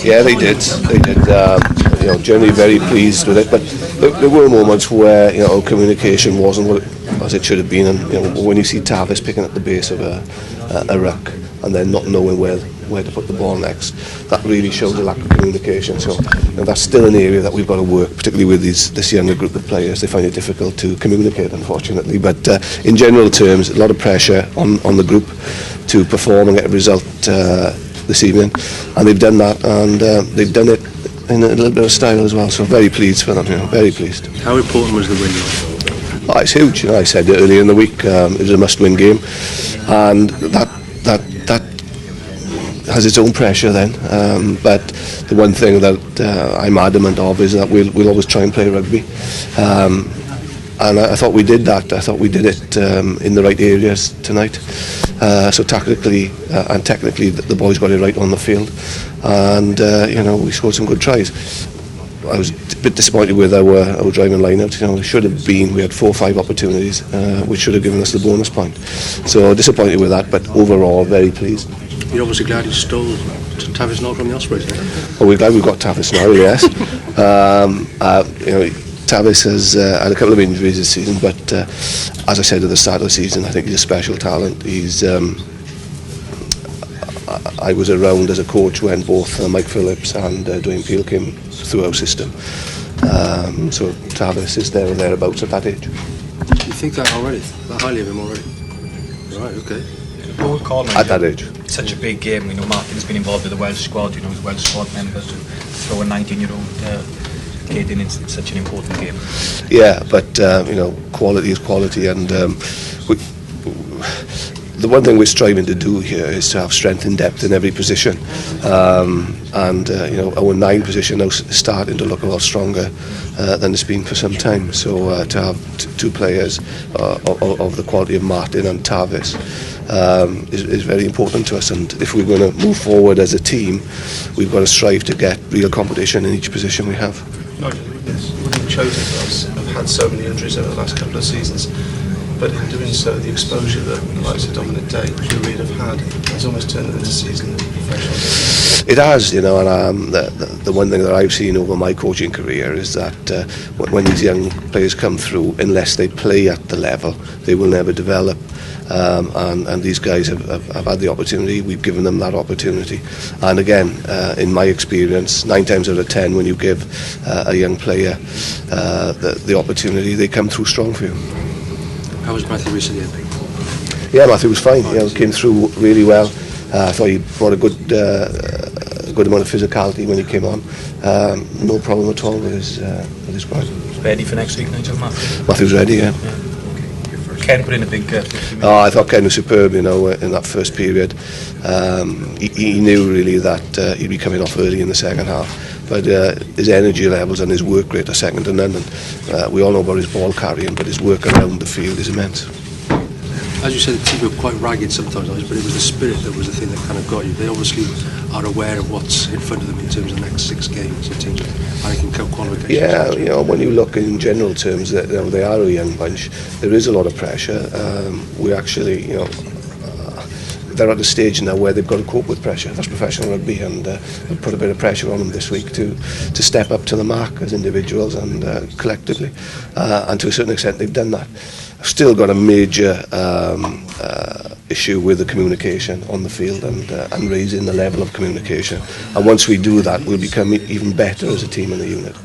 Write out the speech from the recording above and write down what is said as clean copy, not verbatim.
Yeah, they did. They did. Generally very pleased with it, but there were moments where our communication wasn't what as it should have been, and when you see Davies picking up the base of a ruck and then not knowing where to put the ball next, that really shows a lack of communication. So that's still an area that we've got to work, particularly with this younger group of players. They find it difficult to communicate, unfortunately. But in general terms, a lot of pressure on the group to perform and get a result this evening, and they've done that, and they've done it in a little bit of style as well. So very pleased for them. Very pleased. How important was the win? Oh, it's huge. I said it earlier in the week. It was a must-win game, and that has its own pressure then. But the one thing that I'm adamant of is that we'll always try and play rugby. And I thought we did that. I thought we did it in the right areas tonight. So tactically and technically, the boys got it right on the field, and we scored some good tries. I was a bit disappointed with our driving line-out. It should have been. We had 4 or 5 opportunities, which should have given us the bonus point. So disappointed with that, but overall very pleased. You're obviously glad you stole Davies now from the Ospreys. Well, we're glad we've got Davies now. Yes. Davies has had a couple of injuries this season, but as I said at the start of the season, I think he's a special talent. I was around as a coach when both Mike Phillips and Dwayne Peel came through our system. So Davies is there or thereabouts at that age. You think that already? That highly of him already? Right, okay. At that age. Such a big game. We know Martin's been involved with the Welsh squad, his Welsh squad members, to throw a 19-year-old kid in such an important game. Yeah, but quality is quality, and the one thing we're striving to do here is to have strength and depth in every position, and our 9 position now is starting to look a lot stronger than it's been for some time. So to have 2 players of the quality of Martin and Davies is very important to us, and if we're going to move forward as a team, we've got to strive to get real competition in each position we have. Nigel, yes, winning chosen guys have had so many injuries over the last couple of seasons, but in doing so, the exposure that the likes of Dominic Day, Julian have had, has almost turned them into seasoned professionals. It has, and the one thing that I've seen over my coaching career is that when these young players come through, unless they play at the level, they will never develop. And these guys have had the opportunity. We've given them that opportunity, and again, in my experience, 9 times out of 10, when you give a young player the opportunity, they come through strong for you. How was Matthew recently? Yeah, Matthew was fine. Came through really well. I thought he brought a good amount of physicality when he came on. No problem at all with his squad. Ready for next week, Nigel? Matthew's ready, yeah. Ken put in a big 50 minutes. I thought Ken was superb, in that first period. He knew really that he'd be coming off early in the second half, but his energy levels and his work rate are second to none, and we all know about his ball carrying, but his work around the field is immense. As you said, the team were quite ragged sometimes, but it was the spirit that was the thing that kind of got you. They obviously are aware of what's in front of them in terms of the next 6 games, in terms of ranking cup qualifications. Yeah, when you look in general terms, that they are a young bunch. There is a lot of pressure. We actually, they're at a stage now where they've got to cope with pressure. That's professional rugby, and we'll put a bit of pressure on them this week to step up to the mark as individuals and collectively. And to a certain extent, they've done that. I've still got a major issue with the communication on the field and raising the level of communication. And once we do that, we'll become even better as a team in the unit.